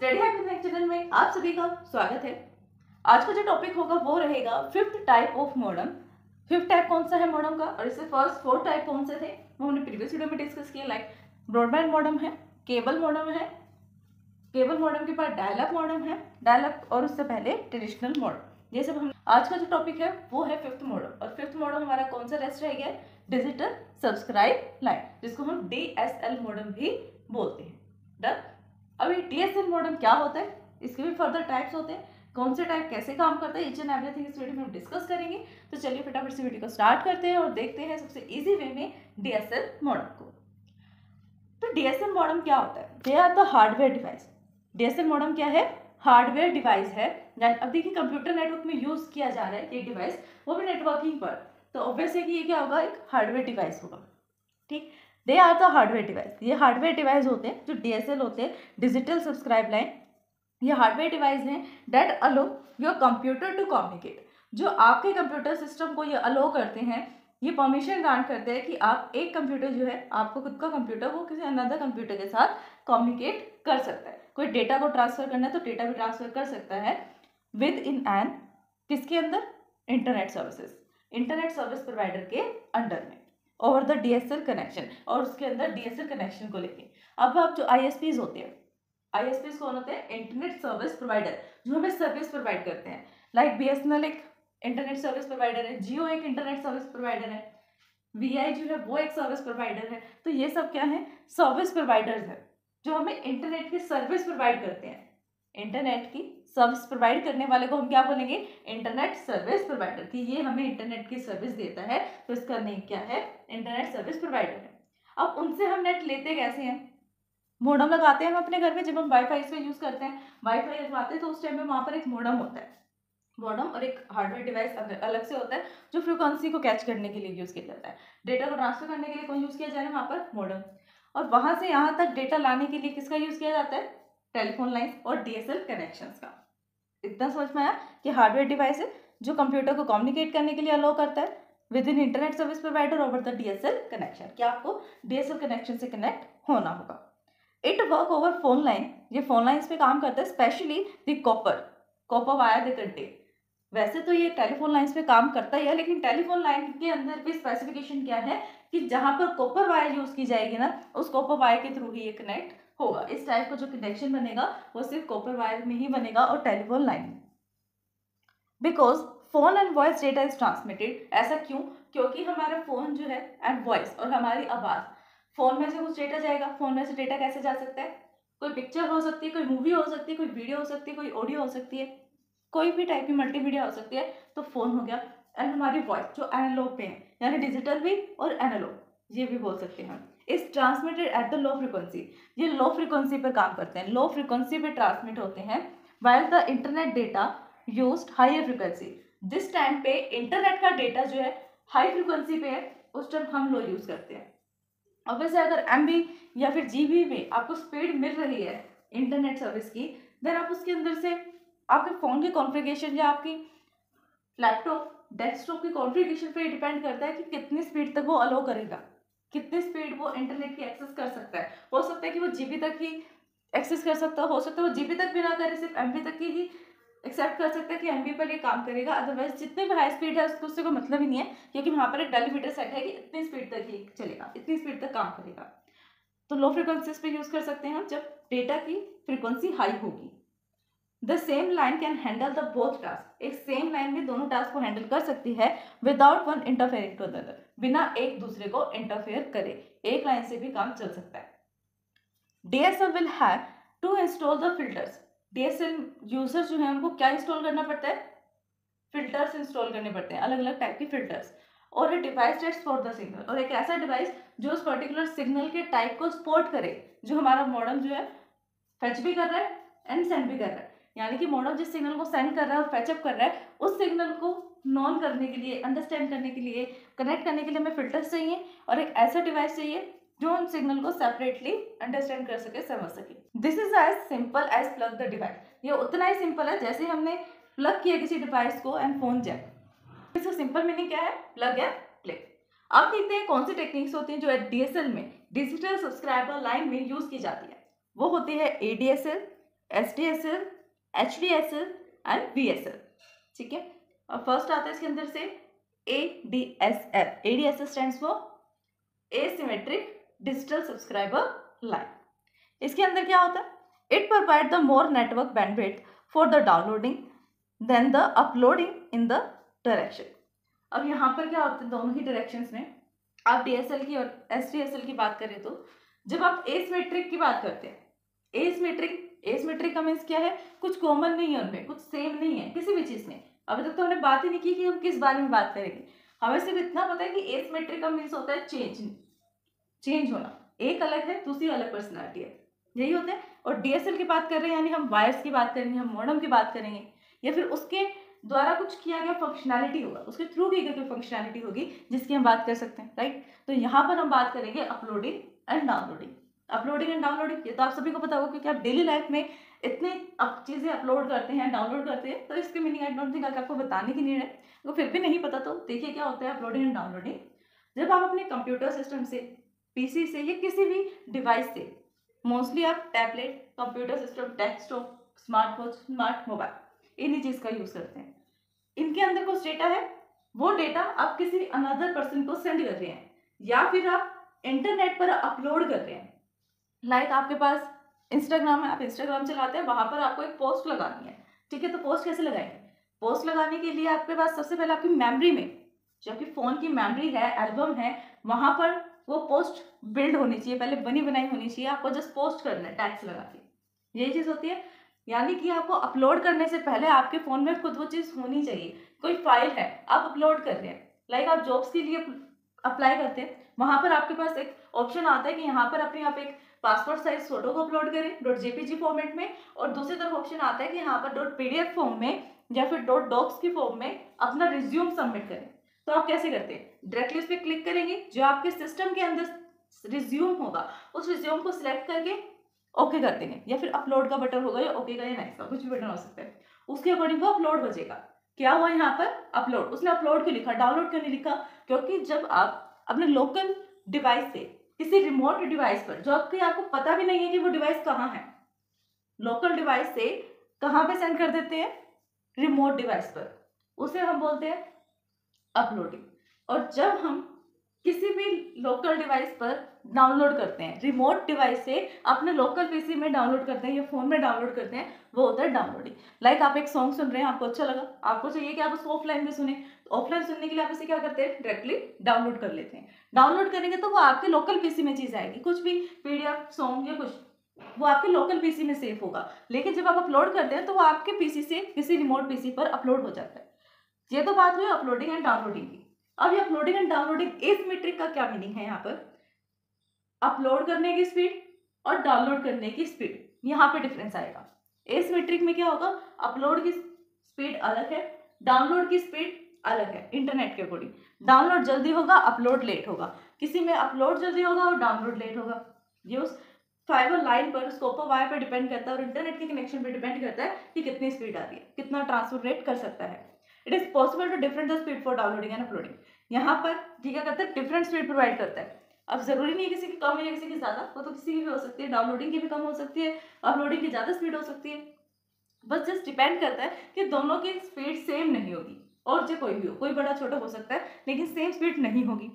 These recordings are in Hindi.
स्टडी हैक चैनल में आप सभी का स्वागत है। आज का जो टॉपिक होगा वो रहेगा fifth type of modem. Fifth type कौन सा है मॉडम का, और इससे फर्स्ट फोर टाइप कौन से थे वो हमने प्रीवियस वीडियो में डिस्कस किया। लाइक ब्रॉडबैंड मॉडम है, केबल मॉडम है, केबल मॉडम के बाद डायल अप मॉडम है, डायल अप और उससे पहले ट्रेडिशनल मॉडम। ये सब हम आज का जो टॉपिक है वो है फिफ्थ मॉडम। और फिफ्थ मॉडम हमारा कौन सा रेस्ट रह गया, डिजिटल सब्सक्राइब लाइन, जिसको हम DSL मॉडम भी बोलते हैं। डन। अब ये DSL मॉडम क्या होता है, इसके भी फर्दर टाइप्स होते हैं, कौन से टाइप कैसे काम करता है, ईच एंड एवरीथिंग इस वीडियो में हम डिस्कस करेंगे। तो चलिए फटाफट से वीडियो को स्टार्ट करते हैं और देखते हैं सबसे इजी वे में DSL मॉडम को। तो DSL मॉडम क्या होता है, they are the hardware device. DSL modem क्या है, हार्डवेयर डिवाइस है। अब देखिए कंप्यूटर नेटवर्क में यूज किया जा रहा है ये डिवाइस, वो भी नेटवर्किंग पर, तो ऑब्वियस है कि ये क्या होगा, एक हार्डवेयर डिवाइस होगा। ठीक, they are the hardware device. ये हार्डवेयर डिवाइस होते हैं जो DSL होते हैं, डिजिटल सब्सक्राइब लाइन। ये हार्डवेयर डिवाइस हैं that allow your computer to communicate, जो आपके कंप्यूटर सिस्टम को ये अलो करते हैं, ये परमिशन ग्रांट करते हैं कि आप एक कंप्यूटर जो है, आपको खुद का कंप्यूटर, वो किसी अनदर कंप्यूटर के साथ कम्युनिकेट कर सकता है। कोई डेटा को ट्रांसफर करना है तो डेटा भी ट्रांसफर कर सकता है विद इन एन, किसके अंदर, internet services, internet service provider के अंडर में, ओवर द DSL कनेक्शन, और उसके अंदर DSL कनेक्शन को लेके। अब आप जो ISPs होते हैं, ISPs कौन होते हैं, इंटरनेट सर्विस प्रोवाइडर, जो हमें सर्विस प्रोवाइड करते हैं। लाइक BSNL एक इंटरनेट सर्विस प्रोवाइडर है, जियो एक इंटरनेट सर्विस प्रोवाइडर है, VI जो है वो एक सर्विस प्रोवाइडर है। तो ये सब क्या है, सर्विस प्रोवाइडर्स है जो हमें इंटरनेट की सर्विस प्रोवाइड करते हैं। इंटरनेट की सर्विस प्रोवाइड करने वाले को हम क्या बोलेंगे, इंटरनेट सर्विस प्रोवाइडर, कि ये हमें इंटरनेट की सर्विस देता है, तो इसका नेम क्या है, इंटरनेट सर्विस प्रोवाइडर है। अब उनसे हम नेट लेते कैसे हैं, मॉडम लगाते हैं हम अपने घर में, जब हम वाईफाई इसमें यूज करते हैं, वाईफाई लगवाते हैं तो उस टाइम में वहाँ पर एक मॉडम होता है, मॉडम और एक हार्डवेयर डिवाइस अलग से होता है जो फ्रीक्वेंसी को कैच करने के लिए यूज किया जाता है। डेटा को ट्रांसफर करने के लिए कौन यूज किया जा रहा है, वहाँ पर मॉडम, और वहां से यहाँ तक डेटा लाने के लिए किसका यूज किया जाता है, टेलीफोन लाइन और DSL कनेक्शंस का। इतना समझ में आया कि हार्डवेयर डिवाइस है जो कंप्यूटर को कम्युनिकेट करने के लिए अलाउ करता है with in internet service provider over the DSL connection, क्या आपको DSL कनेक्शन से कनेक्ट होना होगा। It work over phone line, ये फोन लाइन्स पे काम करता है, specially the copper wire they contain. वैसे तो ये टेलीफोन लाइन्स पे काम करता ही है, लेकिन टेलीफोन लाइन के अंदर भी स्पेसिफिकेशन क्या है कि जहां पर कॉपर वायर यूज की जाएगी ना, उस कॉपर वायर के थ्रू ही ये कनेक्ट होगा। इस टाइप का जो कनेक्शन बनेगा वो सिर्फ कॉपर वायर में ही बनेगा और टेलीफोन लाइन में। Because phone and voice data is transmitted, ऐसा क्यों, क्योंकि हमारा फोन जो है एंड वॉइस और हमारी आवाज, फोन में से कुछ डेटा जाएगा, फोन में से डेटा कैसे जा सकता है, कोई पिक्चर हो सकती है, कोई मूवी हो सकती है, कोई वीडियो हो सकती है, कोई ऑडियो हो सकती है, कोई भी टाइप की मल्टीमीडिया हो सकती है, तो फोन हो गया। एंड हमारी वॉइस जो एनालॉग पे है, यानी डिजिटल भी और एनालॉग, ये भी बोल सकते हैं, is transmitted at the low frequency, ये लो फ्रिक्वेंसी पर काम करते हैं, लो फ्रिक्वेंसी पे ट्रांसमिट होते हैं। While the internet data used higher frequency, जिस टाइम पे इंटरनेट का डेटा जो है हाई फ्रिक्वेंसी पे है, उस टाइम हम लो यूज करते हैं। अब वैसे अगर MB या फिर GB में आपको स्पीड मिल रही है इंटरनेट सर्विस की, देन आप उसके अंदर से आपके फोन की कॉन्फ़िगरेशन या आपकी लैपटॉप डेस्कटॉप की कॉन्फ़िगरेशन पे डिपेंड करता है कि कितनी स्पीड तक वो अलाउ करेगा, कितनी स्पीड वो इंटरनेट की एक्सेस कर सकता है। हो सकता है कि वो GB तक ही एक्सेस कर सकता हो सकता है वो GB तक भी ना करे, सिर्फ MB तक की ही एक्सेप्ट कर सकता है कि MB पर ये काम करेगा। अदरवाइज जितनी भी हाई स्पीड है उसको उससे कोई मतलब ही नहीं है, क्योंकि वहाँ पर एक डेलीमीटर सेट है कि इतनी स्पीड तक ही चलेगा, इतनी स्पीड तक काम करेगा। तो लो फ्रिक्वेंसीज पे यूज कर सकते हैं हम जब डेटा की फ्रिक्वेंसी हाई होगी। The same line can handle the both task, एक सेम लाइन में दोनों टास्क को हैंडल कर सकती है without one interfering to other, बिना एक दूसरे को इंटरफेयर करे, एक लाइन से भी काम चल सकता है। DSL will have to install the filters, DSL user जो है उनको क्या इंस्टॉल करना पड़ता है, फिल्टर्स इंस्टॉल करने पड़ते हैं, अलग अलग टाइप के फिल्टर्स, और a device that's for the signal, और एक ऐसा डिवाइस जो उस पर्टिकुलर सिग्नल के टाइप को सपोर्ट करे, जो हमारा मॉडम जो है फेच भी कर रहा है एंड सेंड भी कर रहा है। यानी कि मॉडम जिस सिग्नल को सेंड कर रहा है और फैचअप कर रहा है, उस सिग्नल को नॉन करने के लिए, अंडरस्टैंड करने के लिए, कनेक्ट करने के लिए हमें फिल्टर्स चाहिए, और एक ऐसा डिवाइस चाहिए जो उन सिग्नल को सेपरेटली अंडरस्टैंड कर सके, समझ सके। This is as simple as plug the device, ये उतना ही सिंपल है जैसे हमने प्लग किया किसी डिवाइस को एंड फोन जैक। इसका सिंपल मीनिंग क्या है, प्लग एंड प्ले। अब देखते हैं कौन सी टेक्निक्स होती हैं जो DSL में, डिजिटल सब्सक्राइबर लाइन में यूज की जाती है। वो होती है ADSL, SDSL, HDSL and VSL, ठीक है। और फर्स्ट आता है इसके अंदर से ADSL। ADSL stands for asymmetric digital subscriber line. इसके अंदर क्या होता है? It provide the more network bandwidth for the downloading than the uploading in the direction. अब यहाँ पर क्या होता है, दोनों ही डायरेक्शंस में आप DSL की और SDSL की बात करें तो जब आप एसिमेट्रिक की बात करते हैं, एसिमेट्रिक का मीन्स क्या है? कुछ कॉमन नहीं है उनमें, कुछ सेम नहीं है किसी भी चीज में। अभी तक तो हमने बात ही नहीं की कि हम किस बारे में बात करेंगे। हमें सिर्फ इतना पता है कि एसिमेट्रिक का मीन्स होता है चेंज होना, एक अलग है दूसरी अलग पर्सनालिटी है, यही होता है। और DSL की बात कर रहे हैं यानी हम वायर्स की बात करेंगे, हम मॉडेम की बात करेंगे, या फिर उसके द्वारा कुछ किया गया फंक्शनैलिटी होगा, उसके थ्रू की गई फंक्शनैलिटी होगी जिसकी हम बात कर सकते हैं, राइट। तो यहाँ पर हम बात करेंगे uploading and downloading. Uploading and downloading ये तो आप सभी को पता होगा क्योंकि आप डेली लाइफ में इतने चीज़ें अपलोड करते हैं, डाउनलोड करते हैं, तो इसके मीनिंग आई डोंट थिंक आपको बताने की नीड है। तो फिर भी नहीं पता तो देखिए क्या होता है अपलोडिंग एंड डाउनलोडिंग। जब आप अपने कंप्यूटर सिस्टम से, PC से या किसी भी डिवाइस से, मोस्टली आप tablet, computer system, desktop, smartphone, smart mobile, इन्हीं चीज़ का यूज़ करते हैं। इनके अंदर कुछ डेटा है, वो डेटा आप किसी अनदर पर्सन को सेंड कर रहे हैं या फिर आप इंटरनेट पर अपलोड कर रहे हैं। लाइक आपके पास इंस्टाग्राम है, आप इंस्टाग्राम चलाते हैं, वहां पर आपको एक पोस्ट लगानी है, ठीक है। तो पोस्ट कैसे लगाएंगे? पोस्ट लगाने के लिए आपके पास सबसे पहले आपकी मेमोरी में, जो आपकी फोन की मेमोरी है, एल्बम है, वहां पर वो पोस्ट बिल्ड होनी चाहिए, पहले बनी बनाई होनी चाहिए। आपको जस्ट पोस्ट करना है टैग्स लगा के, यही चीज होती है। यानी कि आपको अपलोड करने से पहले आपके फोन में खुद वो चीज होनी चाहिए। कोई फाइल है, आप अपलोड कर रहे हैं, लाइक आप जॉब्स के लिए अप्लाई करते हैं, वहां पर आपके पास एक ऑप्शन आता है कि यहाँ पर अपने आप एक पासपोर्ट साइज फोटो को अपलोड करें .jpg फॉर्मेट में, और दूसरी तरफ ऑप्शन आता है कि यहाँ पर .pdf फॉर्म में या फिर .docs की फॉर्म में अपना रिज्यूम सबमिट करें। तो आप कैसे करते हैं? डायरेक्टली उस पर क्लिक करेंगे, जो आपके सिस्टम के अंदर रिज्यूम होगा उस रिज्यूम को सिलेक्ट करके ओके कर देंगे, या फिर अपलोड का बटन होगा या ओके का या नेक्स्ट का, कुछ भी बटन हो सकता है, उसके अकॉर्डिंग वो अपलोड बजेगा। क्या हुआ यहाँ पर? अपलोड। उसने अपलोड क्यों लिखा, डाउनलोड क्यों नहीं लिखा? क्योंकि जब आप अपने लोकल डिवाइस से किसी रिमोट डिवाइस पर, जो आपको पता भी नहीं है कि वो डिवाइस कहाँ है, लोकल डिवाइस से कहाँ पे सेंड कर देते हैं? रिमोट डिवाइस पर, उसे हम बोलते हैं अपलोडिंग। और जब हम किसी भी लोकल डिवाइस पर डाउनलोड करते हैं, रिमोट डिवाइस से अपने लोकल PC में डाउनलोड करते हैं या फोन में डाउनलोड करते हैं, वो होता है डाउनलोडिंग। लाइक आप एक सॉन्ग सुन रहे हैं, आपको अच्छा लगा, आपको चाहिए कि आप उसको ऑफलाइन में सुने, तो ऑफलाइन सुनने के लिए आप इसे क्या करते हैं? डायरेक्टली डाउनलोड कर लेते हैं। डाउनलोड करेंगे तो वो आपके लोकल PC में चीज आएगी, कुछ भी PDF सॉन्ग या कुछ, वो आपके लोकल PC में सेव होगा। लेकिन जब आप अपलोड करते हैं तो वो आपके PC से किसी रिमोट PC पर अपलोड हो जाता है। ये तो बात हुई अपलोडिंग एंड डाउनलोडिंग की। अब ये अपलोडिंग एंड डाउनलोडिंग एसिमेट्रिक का क्या मीनिंग है? यहाँ पर अपलोड करने की स्पीड और डाउनलोड करने की स्पीड, यहाँ पे डिफरेंस आएगा। एसिमेट्रिक में क्या होगा? अपलोड की स्पीड अलग है, डाउनलोड की स्पीड अलग है इंटरनेट के अकॉर्डिंग। डाउनलोड जल्दी होगा, अपलोड लेट होगा, किसी में अपलोड जल्दी होगा और डाउनलोड लेट होगा। ये उस फाइबर लाइन पर, स्कोपर वायर पर डिपेंड करता है और इंटरनेट के कनेक्शन पर डिपेंड करता है कि कितनी स्पीड आ रही है, कितना ट्रांसफर रेट कर सकता है। It is possible to different the speed for downloading and uploading. यहाँ पर क्या करता है? डिफरेंट स्पीड प्रोवाइड करता है। अब जरूरी नहीं है किसी की कम है या किसी की ज्यादा, वो तो किसी की भी हो सकती है, डाउनलोडिंग की भी कम हो सकती है, अपलोडिंग की ज्यादा स्पीड हो सकती है। बस जस्ट डिपेंड करता है कि दोनों की स्पीड सेम नहीं होगी, और जो कोई भी हो, कोई बड़ा छोटा हो सकता है लेकिन सेम स्पीड नहीं होगी।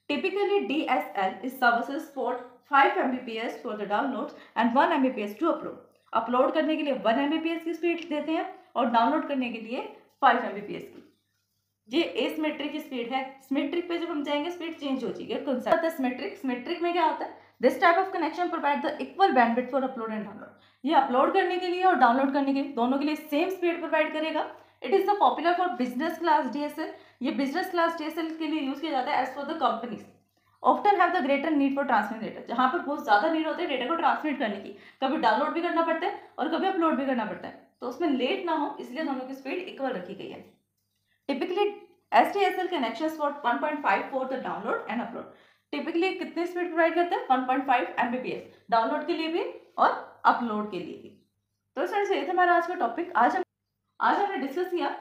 Typically DSL is services for 5 Mbps फॉर the download and 1 Mbps to upload. Upload करने के लिए 1 Mbps की स्पीड देते हैं और डाउनलोड करने के लिए 5 Mbps की। ये एसिमेट्रिक की स्पीड है। सिमेट्रिक पे जब हम जाएंगे स्पीड चेंज हो जाएगी। कॉन्सेप्ट होता है सिमेट्रिक। सिमेट्रिक में क्या होता है? This type of connection provide the equal bandwidth for upload and download. ये अपलोड करने के लिए और डाउनलोड करने के लिए दोनों के लिए सेम स्पीड प्रोवाइड करेगा। It is the popular for business class DSL। ये बिजनेस क्लास DSL के लिए यूज किया जाता है as for the companies often have the greater need for transmit data. जहाँ पर बहुत ज्यादा नीड होती है डेटा को ट्रांसमिट करने की, कभी डाउनलोड भी करना पड़ता है और कभी अपलोड भी करना पड़ता है, तो उसमें लेट ना हो इसलिए दोनों की स्पीड इक्वल रखी गई है। Typically SDSL connections for 1.5 for the download and upload। Typically कितनी स्पीड प्रोवाइड करते हैं? 1.5 Mbps डाउनलोड के लिए भी और अपलोड के लिए भी। तो फ्रेंड्स ये था हमारा आज का टॉपिक। आज हमने डिस्कस किया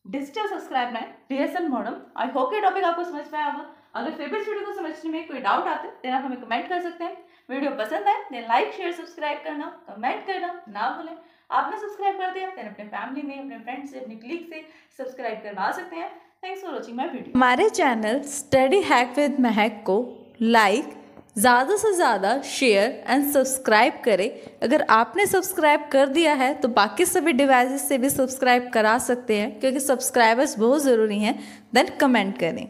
digital subscribe line DSL modem. I hope ये टॉपिक आपको समझ में आया होगा। अगर फिर भी इस वीडियो को समझने में कोई डाउट आते हैं तो आप हमें कमेंट कर सकते हैं। वीडियो पसंद आए तो लाइक शेयर सब्सक्राइब करना, कमेंट करना ना भूलें। आपने सब्सक्राइब कर दिया तो अपने फैमिली में, अपने फ्रेंड से, अपने क्लिक से सब्सक्राइब करवा सकते हैं। Thanks for watching my video. हमारे चैनल स्टडी हैक विद महक को लाइक ज़्यादा से ज़्यादा शेयर एंड सब्सक्राइब करें। अगर आपने सब्सक्राइब कर दिया है तो बाकी सभी डिवाइसेस से भी सब्सक्राइब करा सकते हैं, क्योंकि सब्सक्राइबर्स बहुत ज़रूरी हैं। देन कमेंट करें।